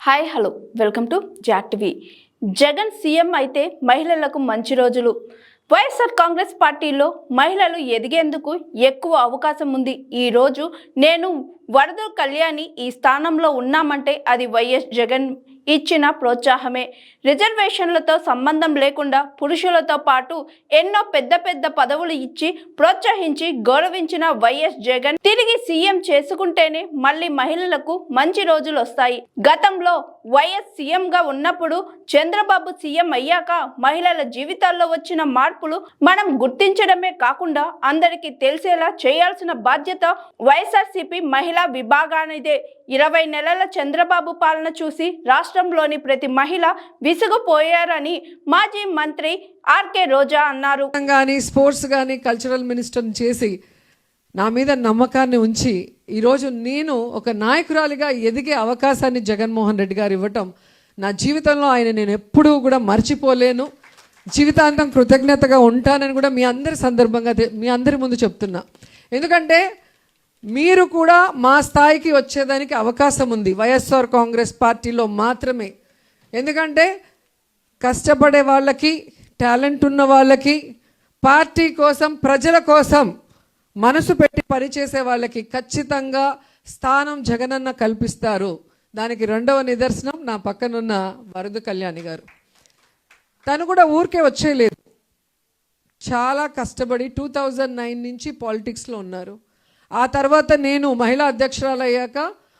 Hi hello welcome to Jack TV. Jagan CM అయితే మహిళలకు మంచి రోజులు. వైఎస్ఆర్ కాంగ్రెస్ పార్టీలో మహిళలు ఎదిగేందుకు ఎక్కువ అవకాశం ఉంది. ఈరోజు నేను వరదలు కళ్యాణి ఈ స్థానంలో ఉన్నామంటే అది వైఎస్ జగన్ ఇచ్చిన ప్రోత్సాహమే. రిజర్వేషన్లతో సంబంధం లేకుండా పురుషులతో పాటు ఎన్నో పెద్ద పెద్ద పదవులు ఇచ్చి ప్రోత్సహించి గౌరవించిన వైఎస్ జగన్ తిరిగి సీఎం చేసుకుంటేనే మళ్ళీ మహిళలకు మంచి రోజులు వస్తాయి. గతంలో వైఎస్ సీఎంగా ఉన్నప్పుడు చంద్రబాబు సీఎం అయ్యాక మహిళల జీవితాల్లో వచ్చిన మార్పులు మనం గుర్తించడమే కాకుండా అందరికీ తెలిసేలా చేయాల్సిన బాధ్యత వైఎస్ఆర్సీపీ మహిళా విభాగానిదే. 20 నెలల చంద్రబాబు పాలన చూసి రాష్ట్రంలోని ప్రతి మహిళ విసుగుపోయారని మాజీ మంత్రి ఆర్కే రోజా అన్నారు. స్పోర్ట్స్ కానీ కల్చరల్ మినిస్టర్ని చేసి నా మీద నమ్మకాన్ని ఉంచి ఈరోజు నేను ఒక నాయకురాలిగా ఎదిగే అవకాశాన్ని జగన్మోహన్ రెడ్డి గారు ఇవ్వటం నా జీవితంలో ఆయన నేను ఎప్పుడూ కూడా మర్చిపోలేను. జీవితాంతం కృతజ్ఞతగా ఉంటానని కూడా మీ అందరి ముందు చెప్తున్నా. ఎందుకంటే మీరు కూడా మా స్థాయికి వచ్చేదానికి అవకాశం ఉంది వైఎస్ఆర్ కాంగ్రెస్ పార్టీలో మాత్రమే. ఎందుకంటే కష్టపడే వాళ్ళకి, టాలెంట్ ఉన్న వాళ్ళకి, పార్టీ కోసం, ప్రజల కోసం మనసు పెట్టి పనిచేసే వాళ్ళకి ఖచ్చితంగా స్థానం జగనన్న కల్పిస్తారు. దానికి రెండవ నిదర్శనం నా పక్కనున్న వరద కళ్యాణి గారు. తను కూడా ఊరికే వచ్చేయలేదు, చాలా కష్టపడి 2009 నుంచి పాలిటిక్స్లో ఉన్నారు. ఆ తర్వాత నేను మహిళా అధ్యక్షురాలు అయ్యాక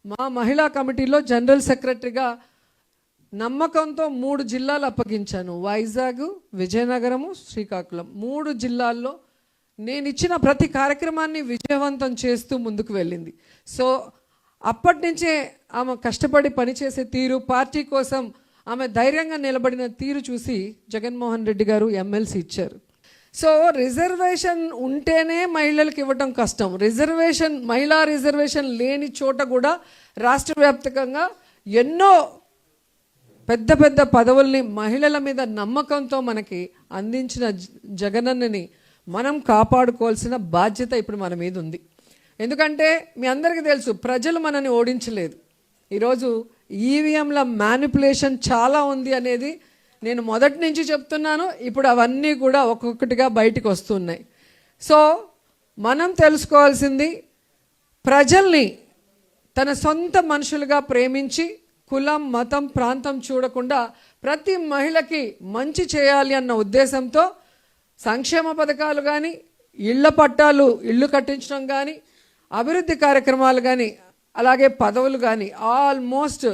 మా మహిళా కమిటీలో జనరల్ సెక్రటరీగా నమ్మకంతో 3 జిల్లాలు అప్పగించాను. వైజాగ్, విజయనగరము, శ్రీకాకుళం 3 జిల్లాల్లో నేను ఇచ్చిన ప్రతి కార్యక్రమాన్ని విజయవంతం చేస్తూ ముందుకు వెళ్ళింది. సో అప్పటి నుంచే ఆమె కష్టపడి పనిచేసే తీరు, పార్టీ కోసం ఆమె ధైర్యంగా నిలబడిన తీరు చూసి జగన్మోహన్ రెడ్డి గారు ఎమ్మెల్సీ ఇచ్చారు. సో రిజర్వేషన్ ఉంటేనే మహిళలకు ఇవ్వటం కష్టం. మహిళా రిజర్వేషన్ లేని చోట కూడా రాష్ట్ర వ్యాప్తంగా ఎన్నో పెద్ద పెద్ద పదవుల్ని మహిళల మీద నమ్మకంతో మనకి అందించిన జగనన్నని మనం కాపాడుకోవాల్సిన బాధ్యత ఇప్పుడు మన మీద ఉంది. ఎందుకంటే మీ అందరికీ తెలుసు, ప్రజలు మనని ఓడించలేదు. ఈరోజు ఈవీఎంల మ్యానిపులేషన్ చాలా ఉంది అనేది నేను మొదటి నుంచి చెప్తున్నాను. ఇప్పుడు అవన్నీ కూడా ఒక్కొక్కటిగా బయటికి వస్తున్నాయి. సో మనం తెలుసుకోవాల్సింది, ప్రజల్ని తన సొంత మనుషులుగా ప్రేమించి కులం, మతం, ప్రాంతం చూడకుండా ప్రతి మహిళకి మంచి చేయాలి అన్న ఉద్దేశంతో సంక్షేమ పథకాలు కానీ, ఇళ్ల పట్టాలు, ఇళ్ళు కట్టించడం కానీ, అభివృద్ధి కార్యక్రమాలు కానీ, అలాగే పదవులు కానీ ఆల్మోస్ట్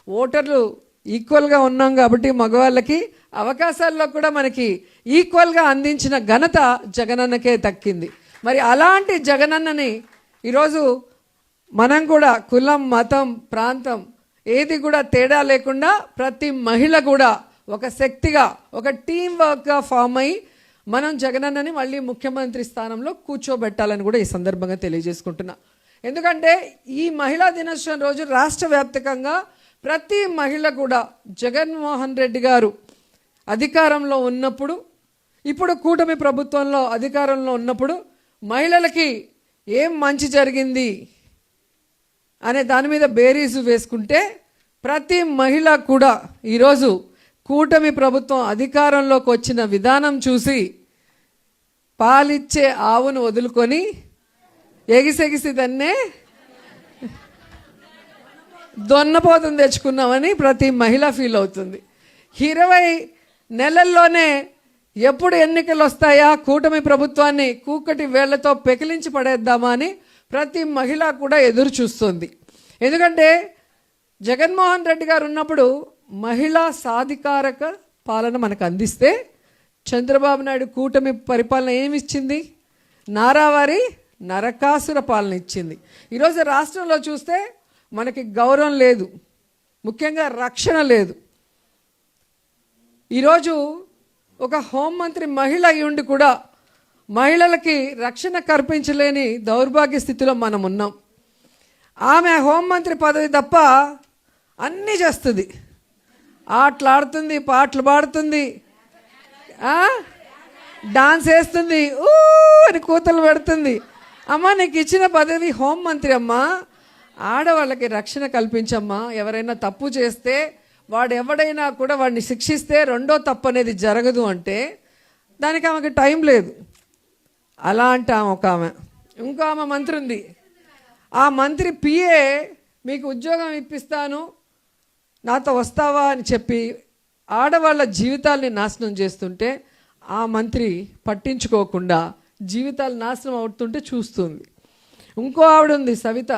ఓటర్లు ఈక్వల్గా ఉన్నాం కాబట్టి మగవాళ్ళకి అవకాశాల్లో కూడా మనకి ఈక్వల్గా అందించిన ఘనత జగనన్నకే దక్కింది. మరి అలాంటి జగనన్నని ఈరోజు మనం కూడా కులం, మతం, ప్రాంతం ఏది కూడా తేడా లేకుండా ప్రతి మహిళ కూడా ఒక శక్తిగా, ఒక టీం వర్క్గా ఫామ్ అయ్యి మనం జగనన్నని మళ్ళీ ముఖ్యమంత్రి స్థానంలో కూర్చోబెట్టాలని కూడా ఈ సందర్భంగా తెలియజేసుకుంటున్నా. ఎందుకంటే ఈ మహిళా దినోత్సవం రోజు రాష్ట్ర వ్యాప్తంగా ప్రతి మహిళ కూడా జగన్మోహన్ రెడ్డి గారు అధికారంలో ఉన్నప్పుడు, ఇప్పుడు కూటమి ప్రభుత్వంలో అధికారంలో ఉన్నప్పుడు మహిళలకి ఏం మంచి జరిగింది అనే దాని మీద బేరీజు వేసుకుంటే ప్రతి మహిళ కూడా ఈరోజు కూటమి ప్రభుత్వం అధికారంలోకి వచ్చిన విధానం చూసి పాలిచ్చే ఆవును వదులుకొని ఎగిసెగిసి దాన్నే దొన్నపోతం తెచ్చుకున్నామని ప్రతి మహిళ ఫీల్ అవుతుంది. 20 నెలల్లోనే ఎప్పుడు ఎన్నికలు వస్తాయా, కూటమి ప్రభుత్వాన్ని కూకటి వేళ్లతో పెకిలించి పడేద్దామా అని ప్రతి మహిళ కూడా ఎదురు చూస్తుంది. ఎందుకంటే జగన్మోహన్ రెడ్డి గారు ఉన్నప్పుడు మహిళా సాధికారక పాలన మనకు అందిస్తే, చంద్రబాబు నాయుడు కూటమి పరిపాలన ఏమిచ్చింది? నారావారి నరకాసుర పాలన ఇచ్చింది. ఈరోజు రాష్ట్రంలో చూస్తే మనకి గౌరవం లేదు, ముఖ్యంగా రక్షణ లేదు. ఈరోజు ఒక హోంమంత్రి మహిళ అయి ఉండి కూడా మహిళలకి రక్షణ కల్పించలేని దౌర్భాగ్య స్థితిలో మనం ఉన్నాం. ఆమె హోంమంత్రి పదవి తప్ప అన్నీ చేస్తుంది. ఆటలాడుతుంది, పాటలు పాడుతుంది, డాన్స్ వేస్తుంది, అని కూతలు పెడుతుంది. అమ్మ, నీకు ఇచ్చిన పదవి హోంమంత్రి అమ్మా. ఆడవాళ్ళకి రక్షణ కల్పించమ్మా. ఎవరైనా తప్పు చేస్తే వాడు ఎవడైనా కూడా వాడిని శిక్షిస్తే రెండో తప్పు అనేది జరగదు అంటే దానికి ఆమెకి టైం లేదు. అలా అంటే ఒక ఆమె, ఇంకో ఆమె మంత్రి ఉంది. ఆ మంత్రి పిఏ మీకు ఉద్యోగం ఇప్పిస్తాను నాతో వస్తావా అని చెప్పి ఆడవాళ్ళ జీవితాల్ని నాశనం చేస్తుంటే ఆ మంత్రి పట్టించుకోకుండా జీవితాలు నాశనం అవుతుంటే చూస్తుంది. ఇంకో ఆవిడ ఉంది సవిత,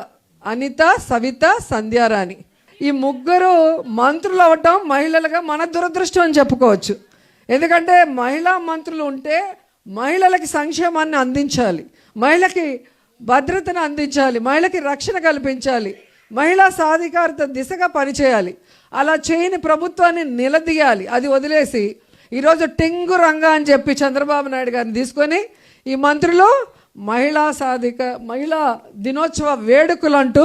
అనిత, సవిత, సంధ్యారాణి. ఈ ముగ్గురు మంత్రులు అవ్వటం మహిళలుగా మన దురదృష్టం అని చెప్పుకోవచ్చు. ఎందుకంటే మహిళా మంత్రులు ఉంటే మహిళలకి సంక్షేమాన్ని అందించాలి, మహిళకి భద్రతను అందించాలి, మహిళకి రక్షణ కల్పించాలి, మహిళా సాధికారత దిశగా పనిచేయాలి. అలా చేయని ప్రభుత్వాన్ని నిలదీయాలి. అది వదిలేసి ఈరోజు టింగు రంగా అని చెప్పి చంద్రబాబు నాయుడు గారిని తీసుకొని ఈ మంత్రులు మహిళా దినోత్సవ వేడుకలు అంటూ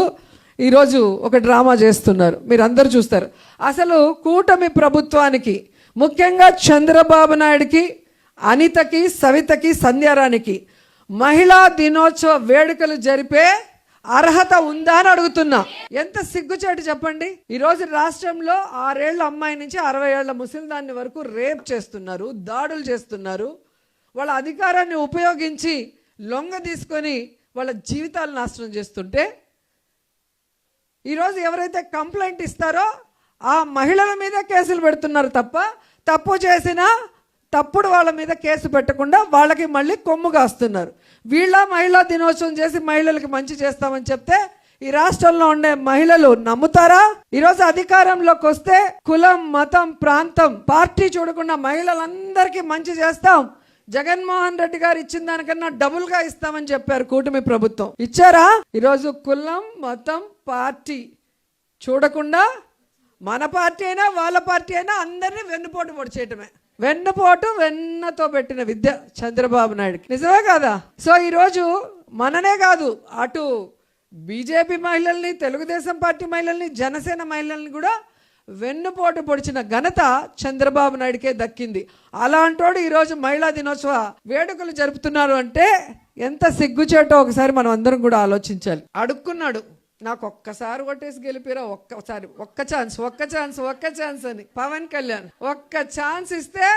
ఈరోజు ఒక డ్రామా చేస్తున్నారు. మీరు అందరూ చూస్తారు. అసలు కూటమి ప్రభుత్వానికి, ముఖ్యంగా చంద్రబాబు నాయుడికి, అనితకి, సవితకి, సంధ్యారానికి మహిళా దినోత్సవ వేడుకలు జరిపే అర్హత ఉందా అని అడుగుతున్నా. ఎంత సిగ్గుచేటు చెప్పండి. ఈరోజు రాష్ట్రంలో 6 ఏళ్ల అమ్మాయి నుంచి 60 ఏళ్ల ముసలిదాన్ని వరకు రేప్ చేస్తున్నారు, దాడులు చేస్తున్నారు. వాళ్ళ అధికారాన్ని ఉపయోగించి లొంగ తీసుకొని వాళ్ళ జీవితాలు నాశనం చేస్తుంటే ఈరోజు ఎవరైతే కంప్లైంట్ ఇస్తారో ఆ మహిళల మీద కేసులు పెడుతున్నారు తప్ప తప్పు చేసినా తప్పుడు వాళ్ళ మీద కేసు పెట్టకుండా వాళ్ళకి మళ్ళీ కొమ్ము కాస్తున్నారు. వీళ్ళ మహిళా దినోత్సవం చేసి మహిళలకి మంచి చేస్తామని చెప్తే ఈ రాష్ట్రంలో ఉండే మహిళలు నమ్ముతారా? ఈరోజు అధికారంలోకి వస్తే కులం, మతం, ప్రాంతం, పార్టీ చూడకుండా మహిళలందరికీ మంచి చేస్తాం, జగన్మోహన్ రెడ్డి గారు ఇచ్చిన దానికన్నా డబుల్గా ఇస్తామని చెప్పారు కూటమి ప్రభుత్వం. ఇచ్చారా? ఈరోజు కులం, మతం, పార్టీ చూడకుండా మన పార్టీ అయినా వాళ్ళ పార్టీ అయినా అందరినీ వెన్నుపోటు పొడిచేయటమే. వెన్నుపోటు వెన్నతో పెట్టిన విద్య చంద్రబాబు నాయుడుకి. నిజమే కాదా? సో ఈరోజు మననే కాదు, అటు బీజేపీ మహిళల్ని, తెలుగుదేశం పార్టీ మహిళల్ని, జనసేన మహిళల్ని కూడా వెన్నుపోటు పొడిచిన ఘనత చంద్రబాబు నాయుడికే దక్కింది. అలాంటోడు ఈరోజు మహిళా దినోత్సవ వేడుకలు జరుపుతున్నారు అంటే ఎంత సిగ్గుచేటో ఒకసారి మనం అందరం కూడా ఆలోచించాలి. అడుక్కున్నాడు, నాకు ఒక్కసారి కొట్టేసి గెలిపిరా, ఒక్క ఛాన్స్ అని పవన్ కళ్యాణ్. ఒక్క ఛాన్స్ ఇస్తే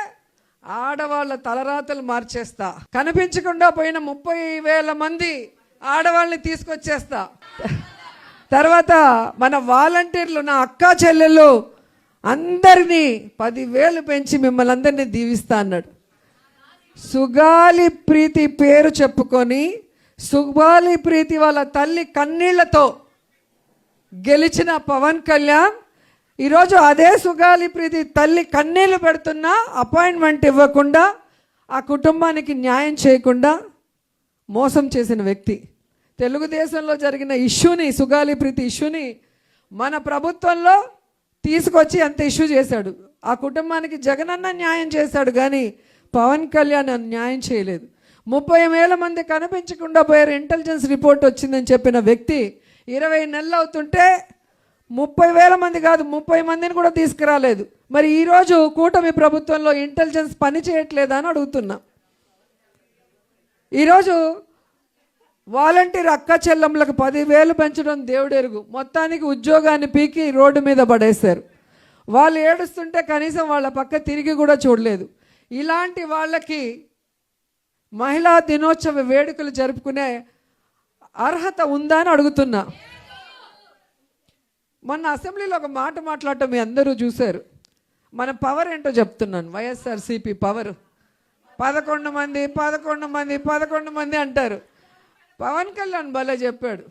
ఆడవాళ్ళ తలరాతలు మార్చేస్తా, కనిపించకుండా పోయిన 30,000 మంది ఆడవాళ్ళని తీసుకొచ్చేస్తా, తర్వాత మన వాలంటీర్లు, నా అక్కా చెల్లెళ్ళు అందరినీ 10,000 పెంచి మిమ్మల్ని అందరినీ దీవిస్తా అన్నాడు. సుగాలి ప్రీతి పేరు చెప్పుకొని సుగాలి ప్రీతి వాళ్ళ తల్లి కన్నీళ్లతో గెలిచిన పవన్ కళ్యాణ్ ఈరోజు అదే సుగాలి ప్రీతి తల్లి కన్నీళ్లు పెడుతున్నా అపాయింట్మెంట్ ఇవ్వకుండా, ఆ కుటుంబానికి న్యాయం చేయకుండా మోసం చేసిన వ్యక్తి. తెలుగుదేశంలో జరిగిన ఇష్యూని, సుగాలి ప్రీతి ఇష్యూని మన ప్రభుత్వంలో తీసుకొచ్చి అంత ఇష్యూ చేశాడు. ఆ కుటుంబానికి జగనన్న న్యాయం చేశాడు కానీ పవన్ కళ్యాణ్ న్యాయం చేయలేదు. 30,000 మంది కనిపించకుండా పోయారు, ఇంటెలిజెన్స్ రిపోర్ట్ వచ్చిందని చెప్పిన వ్యక్తి 20 నెలలు అవుతుంటే 30,000 మంది కాదు 30 మందిని కూడా తీసుకురాలేదు. మరి ఈరోజు కూటమి ప్రభుత్వంలో ఇంటెలిజెన్స్ పని చేయట్లేదా అని అడుగుతున్నా. ఈరోజు వాలంటీర్ అక్క చెల్లెమ్మలకు 10,000 పెంచడం దేవుడెరుగు, మొత్తానికి ఉద్యోగాన్ని పీకి రోడ్డు మీద పడేశారు. వాళ్ళు ఏడుస్తుంటే కనీసం వాళ్ళ పక్క తిరిగి కూడా చూడలేదు. ఇలాంటి వాళ్ళకి మహిళా దినోత్సవ వేడుకలు జరుపుకునే అర్హత ఉందా అని అడుగుతున్నా. మొన్న అసెంబ్లీలో ఒక మాట మాట్లాడటం మీ అందరూ చూశారు. మన పవర్ ఏంటో చెప్తున్నాను. వైఎస్ఆర్సీపీ పవర్ 11 మంది అంటారు. పవన్ కళ్యాణ్ భలే చెప్పాడు,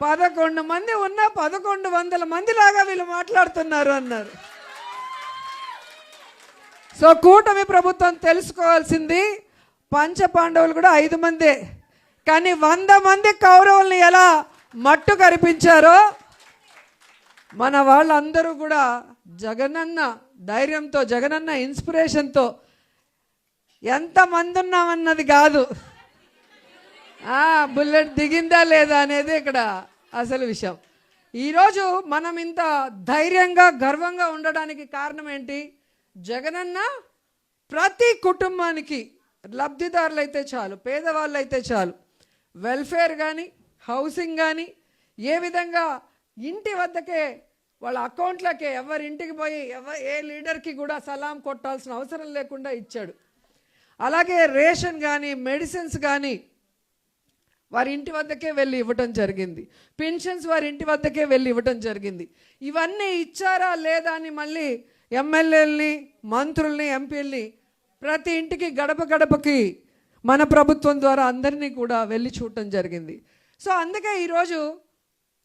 11 మంది ఉన్నా 1100 మంది లాగా వీళ్ళు మాట్లాడుతున్నారు అన్నారు. సో కూటమి ప్రభుత్వం తెలుసుకోవాల్సింది, పంచ పాండవులు కూడా 5 మందే, కానీ 100 మంది కౌరవుల్ని ఎలా మట్టు కరిపించారో మన వాళ్ళందరూ కూడా జగనన్న ధైర్యంతో, జగనన్న ఇన్స్పిరేషన్తో ఎంతమంది ఉన్నామన్నది కాదు, బుల్లెట్ దిగిందా లేదా అనేది ఇక్కడ అసలు విషయం. ఈరోజు మనం ఇంత ధైర్యంగా, గర్వంగా ఉండడానికి కారణం ఏంటి? జగనన్న ప్రతి కుటుంబానికి, లబ్ధిదారులు అయితే చాలు, పేదవాళ్ళు అయితే చాలు, వెల్ఫేర్ కానీ, హౌసింగ్ కానీ, ఏ విధంగా ఇంటి వద్దకే వాళ్ళ అకౌంట్లకే ఎవరి ఇంటికి పోయి ఏ లీడర్కి కూడా సలాం కొట్టాల్సిన అవసరం లేకుండా ఇచ్చాడు. అలాగే రేషన్ కానీ మెడిసిన్స్ కానీ వారి ఇంటి వద్దకే వెళ్ళి ఇవ్వటం జరిగింది. పెన్షన్స్ వారి ఇంటి వద్దకే వెళ్ళి ఇవ్వటం జరిగింది. ఇవన్నీ ఇచ్చారా లేదా అని మళ్ళీ ఎమ్మెల్యేలని, మంత్రుల్ని, ఎంపీల్ని ప్రతి ఇంటికి గడప గడపకి మన ప్రభుత్వం ద్వారా అందరినీ కూడా వెళ్ళి చూడటం జరిగింది. సో అందుకే ఈరోజు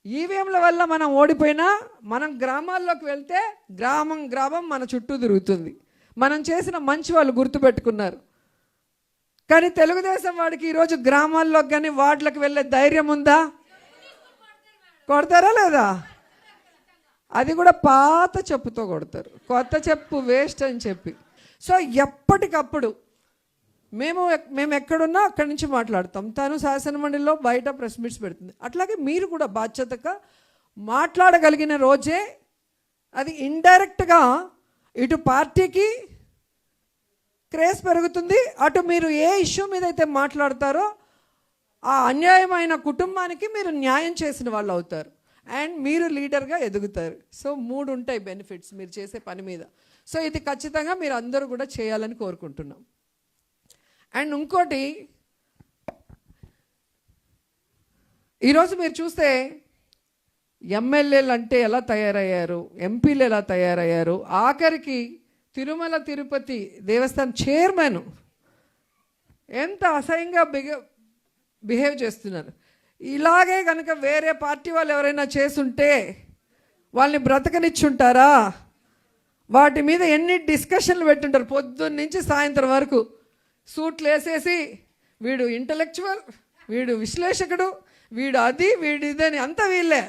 ఈవీఎంల వల్ల మనం ఓడిపోయినా మనం గ్రామాల్లోకి వెళ్తే గ్రామం గ్రామం మన చుట్టూ తిరుగుతుంది. మనం చేసిన మంచి వాళ్ళు గుర్తుపెట్టుకున్నారు. కానీ తెలుగుదేశం వాడికి ఈరోజు గ్రామాల్లోకి కానీ వార్డులకు వెళ్ళే ధైర్యం ఉందా? కొడతారా లేదా? అది కూడా పాత చెప్పుతో కొడతారు, కొత్త చెప్పు వేస్ట్ అని చెప్పి. సో ఎప్పటికప్పుడు మేము ఎక్కడున్నా అక్కడి నుంచి మాట్లాడతాం. తను శాసనమండలిలో బయట ప్రెస్ మీట్స్ పెడుతుంది. అట్లాగే మీరు కూడా బాధ్యతగా మాట్లాడగలిగిన రోజే అది ఇండైరెక్ట్గా ఇటు పార్టీకి క్రేజ్ పెరుగుతుంది, అటు మీరు ఏ ఇష్యూ మీద అయితే మాట్లాడతారో ఆ అన్యాయమైన కుటుంబానికి మీరు న్యాయం చేసిన వాళ్ళు అవుతారు అండ్ మీరు లీడర్గా ఎదుగుతారు. సో 3 ఉంటాయి బెనిఫిట్స్ మీరు చేసే పని మీద. సో ఇది ఖచ్చితంగా మీరు అందరూ కూడా చేయాలని కోరుకుంటున్నాం. అండ్ ఇంకోటి, ఈరోజు మీరు చూస్తే ఎమ్మెల్యేలు అంటే ఎలా తయారయ్యారు, ఎంపీలు ఎలా తయారయ్యారు, ఆఖరికి తిరుమల తిరుపతి దేవస్థానం చైర్మన్ ఎంత అసహ్యంగా బిహేవ్ చేస్తున్నారు. ఇలాగే కనుక వేరే పార్టీ వాళ్ళు ఎవరైనా చేసుంటే వాళ్ళని బ్రతకనిచ్చుంటారా? వాటి మీద ఎన్ని డిస్కషన్లు పెట్టుంటారు పొద్దున్న నుంచి సాయంత్రం వరకు. సూట్లు వేసేసి వీడు ఇంటలెక్చువల్, వీడు విశ్లేషకుడు, వీడు అది, వీడు ఇదని అంతా వీళ్ళే,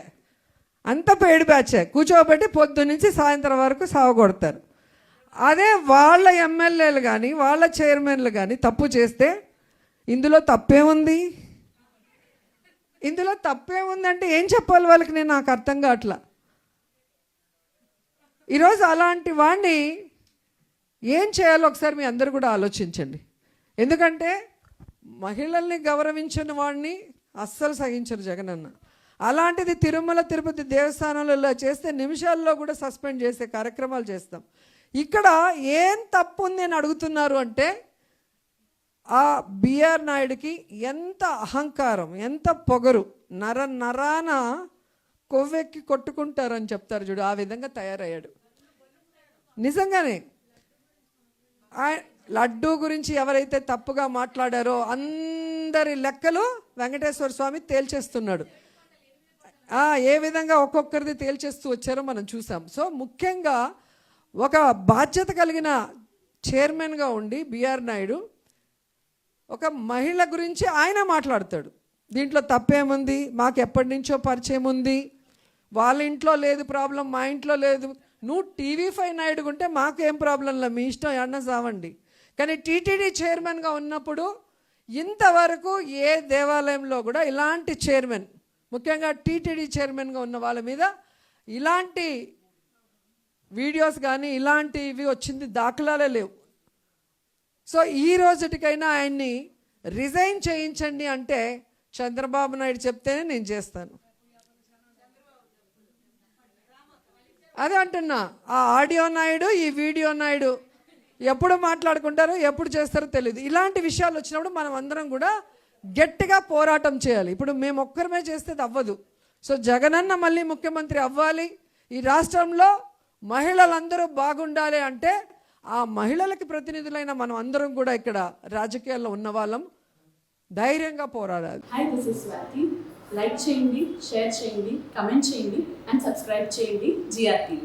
అంత పెయిడ్ బ్యాచే కూర్చోబెట్టి పొద్దున్న నుంచి సాయంత్రం వరకు సావగొడతారు. అదే వాళ్ళ ఎమ్మెల్యేలు కానీ వాళ్ళ చైర్మన్లు కానీ తప్పు చేస్తే ఇందులో తప్పేముంది? ఇందులో తప్పేముందంటే ఏం చెప్పాలి వాళ్ళకి? నాకు అర్థం కావట్లా. ఈరోజు అలాంటి వాడిని ఏం చేయాలో ఒకసారి మీ అందరూ కూడా ఆలోచించండి. ఎందుకంటే మహిళల్ని గౌరవించిన వాడిని అస్సలు సహించరు జగనన్న. అలాంటిది తిరుమల తిరుపతి దేవస్థానంలో ఇలా చేస్తే నిమిషాల్లో కూడా సస్పెండ్ చేసే కార్యక్రమాలు చేస్తాం. ఇక్కడ ఏం తప్పు ఉంది అని అడుగుతున్నారు అంటే ఆ బిఆర్ నాయుడికి ఎంత అహంకారం, ఎంత పొగరు, నరాన కొవ్వెక్కి కొట్టుకుంటారని చెప్తారు చూడు, ఆ విధంగా తయారయ్యాడు. నిజంగానే లడ్డూ గురించి ఎవరైతే తప్పుగా మాట్లాడారో అందరి లెక్కలు వెంకటేశ్వర స్వామి తేల్చేస్తున్నాడు. ఏ విధంగా ఒక్కొక్కరిది తేల్చేస్తూ వచ్చారో మనం చూసాం. సో ముఖ్యంగా ఒక బాధ్యత కలిగిన చైర్మన్గా ఉండి బిఆర్ నాయుడు ఒక మహిళ గురించి ఆయన మాట్లాడతాడు. దీంట్లో తప్పేముంది, మాకు ఎప్పటి నుంచో పరిచయం ఉంది, వాళ్ళ ఇంట్లో లేదు ప్రాబ్లం, మా ఇంట్లో లేదు. నువ్వు TV5 నాయుడు ఉంటే మాకు ఏం ప్రాబ్లం లేదు, మీ ఇష్టం ఎన్న సావండి. కానీ టీటీడీ చైర్మన్గా ఉన్నప్పుడు ఇంతవరకు ఏ దేవాలయంలో కూడా ఇలాంటి చైర్మన్, ముఖ్యంగా టీటీడీ చైర్మన్గా ఉన్న వాళ్ళ మీద ఇలాంటి వీడియోస్ కానీ ఇలాంటివి వచ్చింది దాఖలాలే లేవు. సో ఈ రోజుటికైనా ఆయన్ని రిజైన్ చేయించండి అంటే చంద్రబాబు నాయుడు చెప్తేనే నేను చేస్తాను. అదే అంటున్నా, ఆ ఆడియో నాయుడు, ఈ వీడియో నాయుడు ఎప్పుడు మాట్లాడుకుంటారో ఎప్పుడు చేస్తారో తెలియదు. ఇలాంటి విషయాలు వచ్చినప్పుడు మనం అందరం కూడా గట్టిగా పోరాటం చేయాలి. ఇప్పుడు మేము ఒక్కరమే చేస్తే అది అవ్వదు. సో జగనన్న మళ్ళీ ముఖ్యమంత్రి అవ్వాలి, ఈ రాష్ట్రంలో మహిళలందరూ బాగుండాలి అంటే ఆ మహిళలకి ప్రతినిధులైన మనం అందరం కూడా ఇక్కడ రాజకీయాల్లో ఉన్న వాళ్ళం ధైర్యంగా పోరాడాలి. Hi, this is Swathi. Like చేయండి, షేర్ చేయండి, కమెంట్ చేయండి అండ్ సబ్స్క్రైబ్ చేయండి GRTV.